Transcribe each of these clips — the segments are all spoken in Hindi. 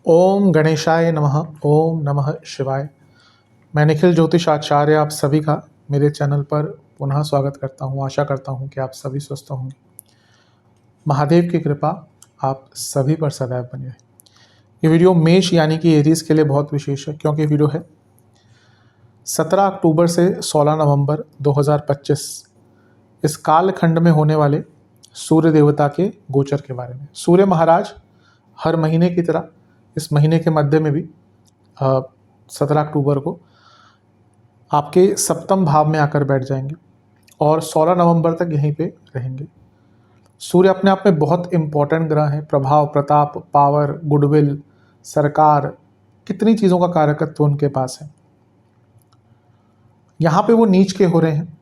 ओम गणेशाय नमः। ओम नमः शिवाय। मैं निखिल ज्योतिष आचार्य आप सभी का मेरे चैनल पर पुनः स्वागत करता हूं। आशा करता हूं कि आप सभी स्वस्थ होंगे। महादेव की कृपा आप सभी पर सदैव बनी रहे। ये वीडियो मेष यानी कि एरीज के लिए बहुत विशेष है, क्योंकि वीडियो है 17 अक्टूबर से 16 नवंबर 2025 इस कालखंड में होने वाले सूर्य देवता के गोचर के बारे में। सूर्य महाराज हर महीने की तरह इस महीने के मध्य में भी 17 अक्टूबर को आपके सप्तम भाव में आकर बैठ जाएंगे और 16 नवंबर तक यहीं पे रहेंगे। सूर्य अपने आप में बहुत इंपॉर्टेंट ग्रह है। प्रभाव, प्रताप, पावर, गुडविल, सरकार, कितनी चीज़ों का कारकत्व उनके पास है। यहाँ पे वो नीच के हो रहे हैं,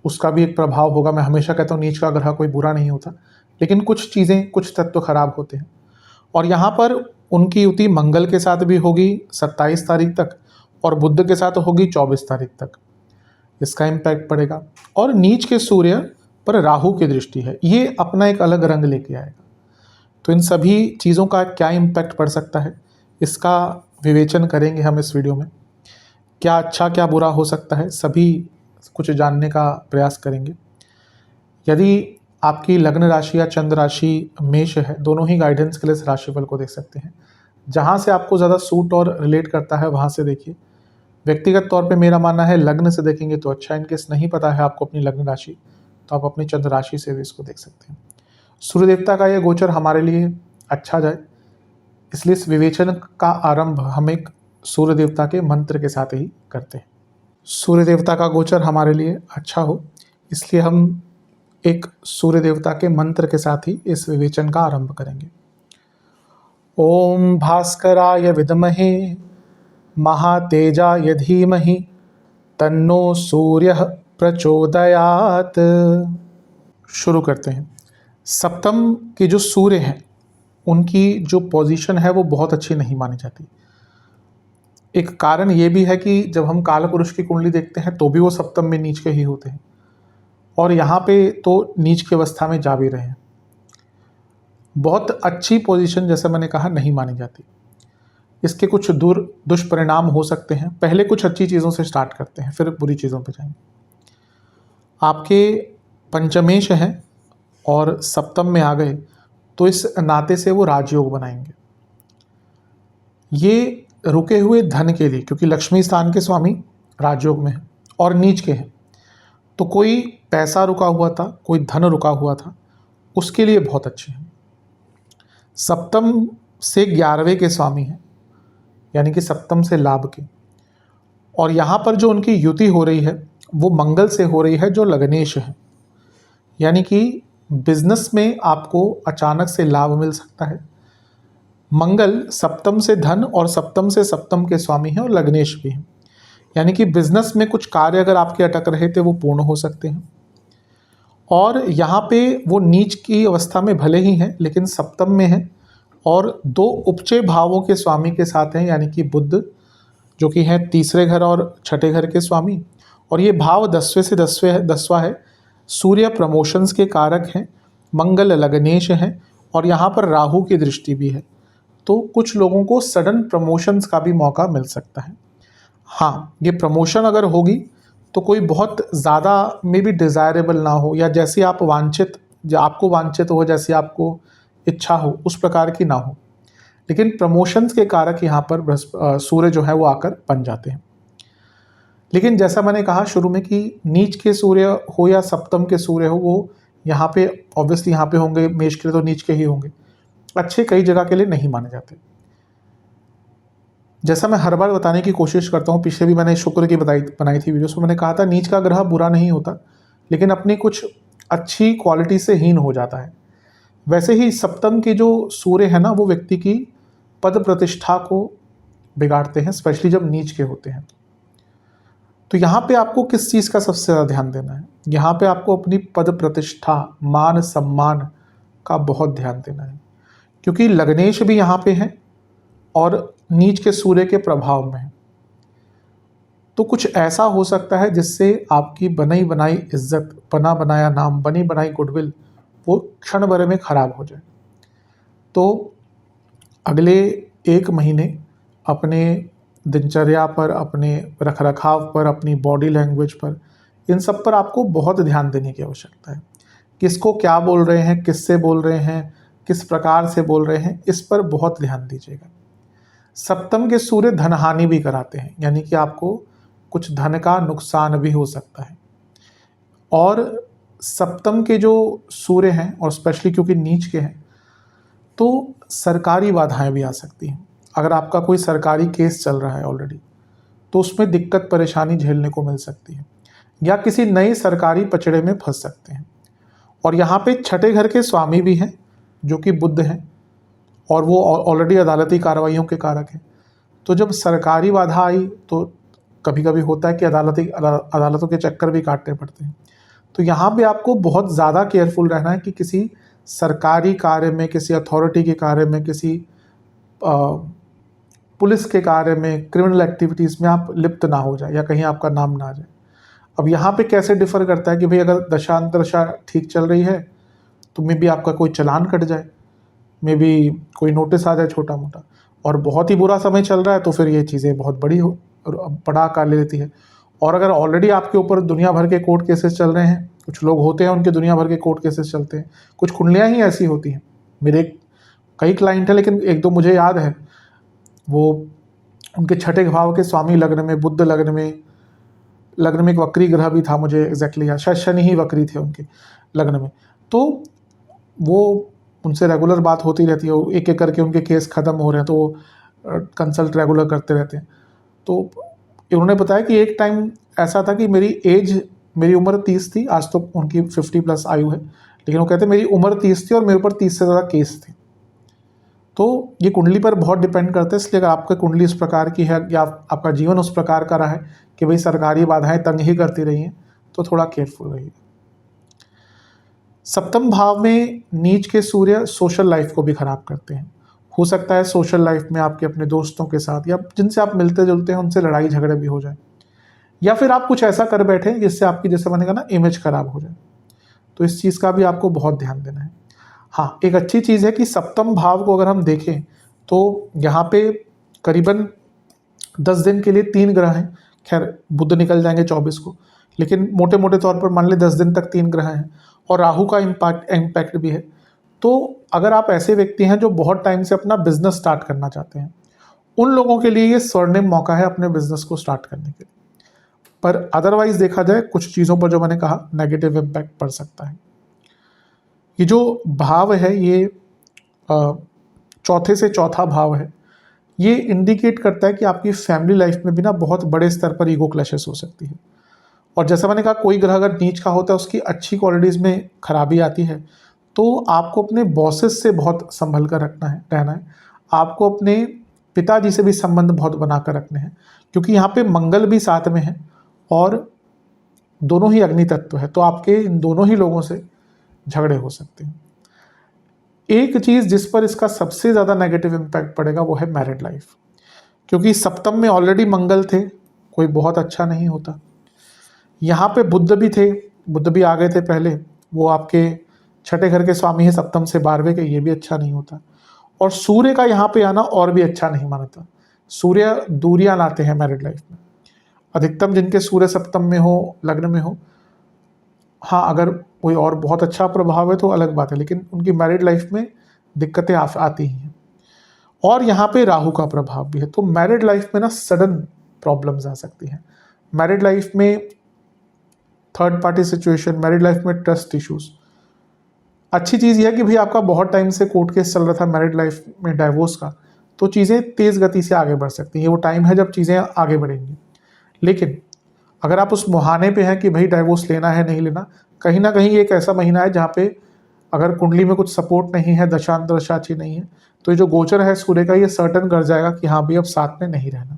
उसका भी एक प्रभाव होगा। मैं हमेशा कहता हूँ नीच का ग्रह कोई बुरा नहीं होता, लेकिन कुछ चीज़ें, कुछ तत्व खराब होते हैं। और यहाँ पर उनकी युति मंगल के साथ भी होगी 27 तारीख तक और बुध के साथ होगी 24 तारीख तक। इसका इम्पैक्ट पड़ेगा। और नीच के सूर्य पर राहु की दृष्टि है, ये अपना एक अलग रंग लेके आएगा। तो इन सभी चीज़ों का क्या इम्पैक्ट पड़ सकता है, इसका विवेचन करेंगे हम इस वीडियो में। क्या अच्छा क्या बुरा हो सकता है, सभी कुछ जानने का प्रयास करेंगे। यदि आपकी लग्न राशि या चंद्र राशि मेष है, दोनों ही गाइडेंस के लिए इस राशिफल को देख सकते हैं। जहाँ से आपको ज़्यादा सूट और रिलेट करता है वहाँ से देखिए। व्यक्तिगत तौर पे मेरा मानना है लग्न से देखेंगे तो अच्छा। इनकेस नहीं पता है आपको अपनी लग्न राशि, तो आप अपनी चंद्र राशि से भी इसको देख सकते हैं। सूर्य देवता का ये गोचर हमारे लिए अच्छा जाए, इसलिए इस विवेचन का आरंभ हम एक सूर्य देवता के मंत्र के साथ ही करते हैं। सूर्य देवता का गोचर हमारे लिए अच्छा हो, इसलिए हम एक सूर्य देवता के मंत्र के साथ ही इस विवेचन का आरंभ करेंगे। ओम भास्कराय विद्महे महातेजाय धीमहि तन्नो सूर्यः प्रचोदयात्। शुरू करते हैं। सप्तम के जो सूर्य हैं उनकी जो पोजीशन है वो बहुत अच्छी नहीं मानी जाती। एक कारण ये भी है कि जब हम काल पुरुष की कुंडली देखते हैं तो भी वो सप्तम में नीच के ही होते हैं, और यहाँ पे तो नीच की अवस्था में जा भी रहे हैं। बहुत अच्छी पोजीशन, जैसे मैंने कहा, नहीं मानी जाती। इसके कुछ दुष्परिणाम हो सकते हैं। पहले कुछ अच्छी चीज़ों से स्टार्ट करते हैं, फिर बुरी चीज़ों पे जाएंगे। आपके पंचमेश हैं और सप्तम में आ गए, तो इस नाते से वो राजयोग बनाएंगे। ये रुके हुए धन के लिए, क्योंकि लक्ष्मी स्थान के स्वामी राजयोग में हैं और नीच के हैं, तो कोई पैसा रुका हुआ था, कोई धन रुका हुआ था, उसके लिए बहुत अच्छे हैं। सप्तम से 11वें के स्वामी हैं, यानी कि सप्तम से लाभ के। और यहाँ पर जो उनकी युति हो रही है वो मंगल से हो रही है, जो लग्नेश है। यानी कि बिजनेस में आपको अचानक से लाभ मिल सकता है। मंगल सप्तम से धन और सप्तम से सप्तम के स्वामी हैं और लग्नेश भी हैं। यानी कि बिजनेस में कुछ कार्य अगर आपके अटक रहे थे वो पूर्ण हो सकते हैं। और यहाँ पे वो नीच की अवस्था में भले ही हैं, लेकिन सप्तम में है और दो उपचय भावों के स्वामी के साथ हैं, यानी कि बुध जो कि हैं तीसरे घर और छठे घर के स्वामी। और ये भाव 10वें से 10वां है। सूर्य प्रमोशंस के कारक हैं, मंगल लग्नेश हैं और यहाँ पर राहु की दृष्टि भी है। तो कुछ लोगों को सडन प्रमोशंस का भी मौका मिल सकता है। हाँ, ये प्रमोशन अगर होगी तो कोई बहुत ज़्यादा मे बी डिज़ायरेबल ना हो, या जैसी आपको वांछित हो, जैसी आपको इच्छा हो, उस प्रकार की ना हो। लेकिन प्रमोशंस के कारक यहाँ पर सूर्य जो है वो आकर बन जाते हैं। लेकिन जैसा मैंने कहा शुरू में कि नीच के सूर्य हो या सप्तम के सूर्य हो, वो यहाँ पे ऑब्वियसली यहाँ पे होंगे, मेष के लिए तो नीच के ही होंगे, अच्छे कई जगह के लिए नहीं माने जाते। जैसा मैं हर बार बताने की कोशिश करता हूँ, पिछले भी मैंने शुक्र की बनाई थी वीडियो, मैंने कहा था नीच का ग्रह बुरा नहीं होता, लेकिन अपनी कुछ अच्छी क्वालिटी से हीन हो जाता है। वैसे ही सप्तम के जो सूर्य है ना, वो व्यक्ति की पद प्रतिष्ठा को बिगाड़ते हैं, स्पेशली जब नीच के होते हैं। तो यहाँ पे आपको किस चीज़ का सबसे ज़्यादा ध्यान देना है? यहाँ पे आपको अपनी पद प्रतिष्ठा, मान सम्मान का बहुत ध्यान देना है, क्योंकि लग्नेश भी यहाँ पे हैं और नीच के सूर्य के प्रभाव में है। तो कुछ ऐसा हो सकता है जिससे आपकी बनी बनाई इज्जत, बना बनाया नाम, बनी बनाई गुडविल वो क्षण भर में खराब हो जाए। तो अगले 1 महीने अपने दिनचर्या पर, अपने रखरखाव पर, अपनी बॉडी लैंग्वेज पर, इन सब पर आपको बहुत ध्यान देने की आवश्यकता है। किसको क्या बोल रहे हैं, किससे बोल रहे हैं, किस प्रकार से बोल रहे हैं, इस पर बहुत ध्यान दीजिएगा। सप्तम के सूर्य धनहानि भी कराते हैं, यानी कि आपको कुछ धन का नुकसान भी हो सकता है। और सप्तम के जो सूर्य हैं, और स्पेशली क्योंकि नीच के हैं, तो सरकारी बाधाएं भी आ सकती हैं। अगर आपका कोई सरकारी केस चल रहा है ऑलरेडी, तो उसमें दिक्कत परेशानी झेलने को मिल सकती है, या किसी नए सरकारी पचड़े में फंस सकते हैं। और यहाँ पे छठे घर के स्वामी भी हैं जो कि बुध हैं, और वो ऑलरेडी अदालती कार्रवाइयों के कारक हैं। तो जब सरकारी बाधा आई तो कभी कभी होता है कि अदालतों के चक्कर भी काटने पड़ते हैं। तो यहाँ पे आपको बहुत ज़्यादा केयरफुल रहना है कि किसी सरकारी कार्य में, किसी अथॉरिटी के कार्य में, किसी पुलिस के कार्य में, क्रिमिनल एक्टिविटीज़ में आप लिप्त ना हो जाए, या कहीं आपका नाम ना आ जाए। अब यहाँ पे कैसे डिफ़र करता है कि भाई अगर दशा अंतरदशा ठीक चल रही है तो मे बी आपका कोई चालान कट जाए, मे बी कोई नोटिस आ जाए छोटा मोटा, और बहुत ही बुरा समय चल रहा है तो फिर ये चीज़ें बहुत बड़ा आकार ले लेती है। और अगर ऑलरेडी आपके ऊपर दुनिया भर के कोर्ट केसेस चल रहे हैं, कुछ लोग होते हैं उनके दुनिया भर के कोर्ट केसेस चलते हैं, कुछ कुंडलियाँ ही ऐसी होती हैं। मेरे कई क्लाइंट हैं, लेकिन 1-2 मुझे याद है, वो उनके छठे भाव के स्वामी लग्न में, बुध लग्न में एक वक्री ग्रह भी था, मुझे एग्जैक्टली याद, शायद शनि ही वक्री थे उनके लग्न में। तो वो उनसे रेगुलर बात होती रहती है, एक एक करके उनके केस ख़त्म हो रहे हैं, तो वो कंसल्ट रेगुलर करते रहते हैं। तो उन्होंने बताया कि एक टाइम ऐसा था कि मेरी उम्र 30 थी, आज तो उनकी 50+ आयु है, लेकिन वो कहते मेरी उम्र 30 थी और मेरे ऊपर 30 से ज़्यादा केस थे। तो ये कुंडली पर बहुत डिपेंड करता है, इसलिए अगर आपकी कुंडली इस प्रकार की है या आपका जीवन उस प्रकार का रहा है कि भाई सरकारी बाधाएं तंग ही करती रही हैं, तो थोड़ा केयरफुल रहिए। सप्तम भाव में नीच के सूर्य सोशल लाइफ को भी खराब करते हैं। हो सकता है सोशल लाइफ में आपके अपने दोस्तों के साथ या जिनसे आप मिलते जुलते हैं उनसे लड़ाई झगड़े भी हो जाए, या फिर आप कुछ ऐसा कर बैठे जिससे आपकी, जैसे मैंने कहा ना, इमेज खराब हो जाए। तो इस चीज़ का भी आपको बहुत ध्यान देना है। हाँ, एक अच्छी चीज़ है कि सप्तम भाव को अगर हम देखें तो यहाँ पे करीबन 10 दिन के लिए 3 ग्रह हैं। खैर बुध निकल जाएंगे 24 को, लेकिन मोटे मोटे तौर पर मान लें 10 दिन तक 3 ग्रह हैं, और राहु का इम्पैक्ट भी है। तो अगर आप ऐसे व्यक्ति हैं जो बहुत टाइम से अपना बिजनेस स्टार्ट करना चाहते हैं, उन लोगों के लिए ये स्वर्णिम मौका है अपने बिजनेस को स्टार्ट करने के लिए। पर अदरवाइज देखा जाए, कुछ चीज़ों पर जो मैंने कहा नेगेटिव इम्पैक्ट पड़ सकता है। ये जो भाव है, ये चौथे से चौथा भाव है, ये इंडिकेट करता है कि आपकी फैमिली लाइफ में भी ना बहुत बड़े स्तर पर ईगो क्लैशेस हो सकती है। और जैसा मैंने कहा, कोई ग्रह अगर नीच का होता है उसकी अच्छी क्वालिटीज़ में खराबी आती है, तो आपको अपने बॉसेस से बहुत संभल कर रहना है। आपको अपने पिताजी से भी संबंध बहुत बना कर रखने हैं, क्योंकि यहाँ पे मंगल भी साथ में है और दोनों ही अग्नि तत्व है, तो आपके इन दोनों ही लोगों से झगड़े हो सकते हैं। एक चीज़ जिस पर इसका सबसे ज़्यादा नेगेटिव इम्पैक्ट पड़ेगा वो है मैरिड लाइफ, क्योंकि सप्तम में ऑलरेडी मंगल थे, कोई बहुत अच्छा नहीं होता। यहाँ पे बुध भी आ गए थे पहले, वो आपके छठे घर के स्वामी है, सप्तम से 12वें के, ये भी अच्छा नहीं होता। और सूर्य का यहाँ पे आना और भी अच्छा नहीं मानता। सूर्य दूरियां लाते हैं मैरिड लाइफ में। अधिकतम जिनके सूर्य सप्तम में हो, लग्न में हो, हाँ अगर कोई और बहुत अच्छा प्रभाव है तो अलग बात है, लेकिन उनकी मैरिड लाइफ में दिक्कतें आती ही हैं। और यहाँ पे राहु का प्रभाव भी है, तो मैरिड लाइफ में ना सडन प्रॉब्लम्स आ सकती हैं। मैरिड लाइफ में third party situation, married life में ट्रस्ट इश्यूज। अच्छी चीज़ यह है कि भाई आपका बहुत टाइम से कोर्ट केस चल रहा था मैरिड लाइफ में डाइवोर्स का, तो चीज़ें तेज़ गति से आगे बढ़ सकती हैं। ये वो टाइम है जब चीज़ें आगे बढ़ेंगी। लेकिन अगर आप उस मुहाने पे हैं कि भाई डाइवोर्स लेना है नहीं लेना, कहीं ना कहीं एक ऐसा महीना है जहाँ पे अगर कुंडली में कुछ सपोर्ट नहीं है, दशांतरदशा अच्छी नहीं है, तो ये जो गोचर है सूर्य का, ये सर्टन कर जाएगा कि हाँ भाई अब साथ में नहीं रहना।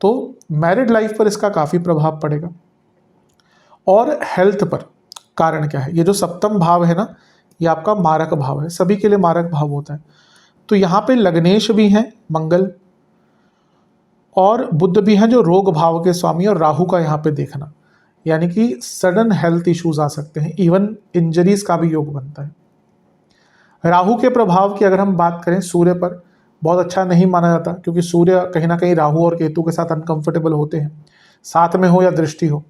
तो मैरिड लाइफ पर इसका काफ़ी प्रभाव पड़ेगा। और हेल्थ पर कारण क्या है? ये जो सप्तम भाव है ना, ये आपका मारक भाव है, सभी के लिए मारक भाव होता है। तो यहाँ पे लग्नेश भी हैं मंगल, और बुध भी हैं जो रोग भाव के स्वामी, और राहु का यहाँ पे देखना, यानी कि सडन हेल्थ इश्यूज आ सकते हैं, इवन इंजरीज का भी योग बनता है। राहु के प्रभाव की अगर हम बात करें सूर्य पर, बहुत अच्छा नहीं माना जाता, क्योंकि सूर्य कहीं ना कहीं राहु और केतु के साथ अनकंफर्टेबल होते हैं, साथ में हो या दृष्टि हो।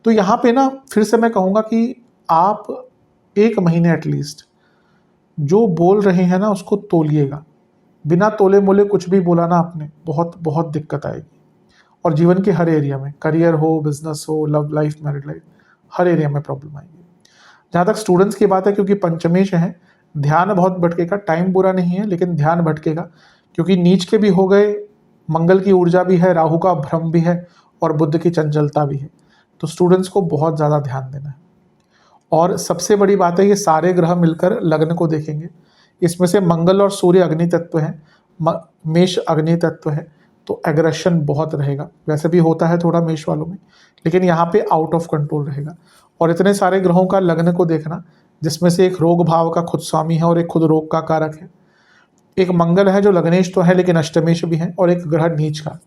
तो यहाँ पे ना फिर से मैं कहूँगा कि आप 1 महीने एटलीस्ट जो बोल रहे हैं ना उसको तोलिएगा। बिना तोले मोले कुछ भी बोला ना आपने, बहुत बहुत दिक्कत आएगी। और जीवन के हर एरिया में, करियर हो, बिजनेस हो, लव लाइफ, मैरिड लाइफ, हर एरिया में प्रॉब्लम आएगी। जहाँ तक स्टूडेंट्स की बात है, क्योंकि पंचमेश है, ध्यान बहुत भटकेगा। टाइम बुरा नहीं है लेकिन ध्यान भटकेगा, क्योंकि नीच के भी हो गए, मंगल की ऊर्जा भी है, राहु का भ्रम भी है और बुध की चंचलता भी है। तो स्टूडेंट्स को बहुत ज़्यादा ध्यान देना है। और सबसे बड़ी बात है, ये सारे ग्रह मिलकर लग्न को देखेंगे। इसमें से मंगल और सूर्य अग्नि तत्व है, मेष अग्नि तत्व है, तो एग्रेशन बहुत रहेगा। वैसे भी होता है थोड़ा मेष वालों में, लेकिन यहाँ पे आउट ऑफ कंट्रोल रहेगा। और इतने सारे ग्रहों का लग्न को देखना, जिसमें से एक रोग भाव का खुद स्वामी है और एक खुद रोग का कारक है। एक मंगल है जो लग्नेश तो है लेकिन अष्टमेश भी है, और एक ग्रह नीच का,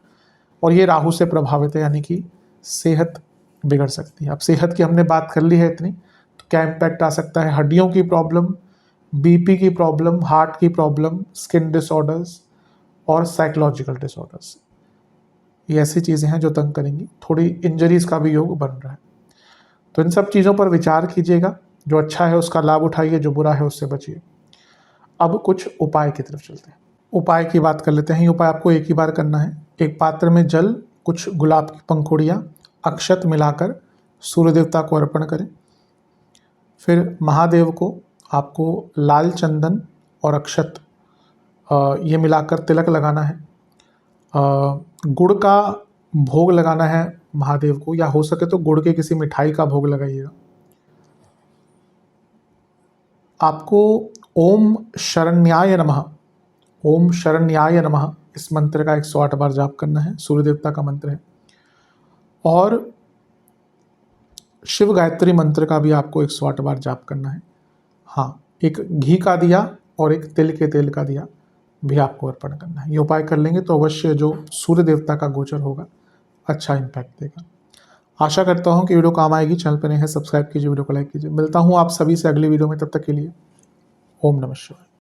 और ये राहु से प्रभावित है, यानी कि सेहत बिगड़ सकती है। अब सेहत की हमने बात कर ली है इतनी, तो क्या इम्पैक्ट आ सकता है? हड्डियों की प्रॉब्लम, बीपी की प्रॉब्लम, हार्ट की प्रॉब्लम, स्किन डिसऑर्डर्स और साइकोलॉजिकल डिसऑर्डर्स। ये ऐसी चीज़ें हैं जो तंग करेंगी। थोड़ी इंजरीज का भी योग बन रहा है। तो इन सब चीज़ों पर विचार कीजिएगा। जो अच्छा है उसका लाभ उठाइए, जो बुरा है उससे बचिए। अब कुछ उपाय की तरफ चलते हैं। उपाय की बात कर लेते हैं। ये उपाय आपको एक ही बार करना है। एक पात्र में जल, कुछ गुलाब की पंखुड़ियाँ, अक्षत मिलाकर सूर्य देवता को अर्पण करें। फिर महादेव को आपको लाल चंदन और अक्षत ये मिलाकर तिलक लगाना है। गुड़ का भोग लगाना है महादेव को, या हो सके तो गुड़ के किसी मिठाई का भोग लगाइएगा। आपको ओम शरण्याय नमः, ओम शरण्याय नमः इस मंत्र का 108 बार जाप करना है। सूर्य देवता का मंत्र है। और शिव गायत्री मंत्र का भी आपको 108 बार जाप करना है। हाँ, एक घी का दिया और एक तिल के तेल का दिया भी आपको अर्पण करना है। ये उपाय कर लेंगे तो अवश्य जो सूर्य देवता का गोचर होगा अच्छा इम्पैक्ट देगा। आशा करता हूँ कि वीडियो काम आएगी। चैनल पर नए हैं, सब्सक्राइब कीजिए, वीडियो को लाइक कीजिए। मिलता हूँ आप सभी से अगली वीडियो में, तब तक के लिए ओम नमः शिवाय।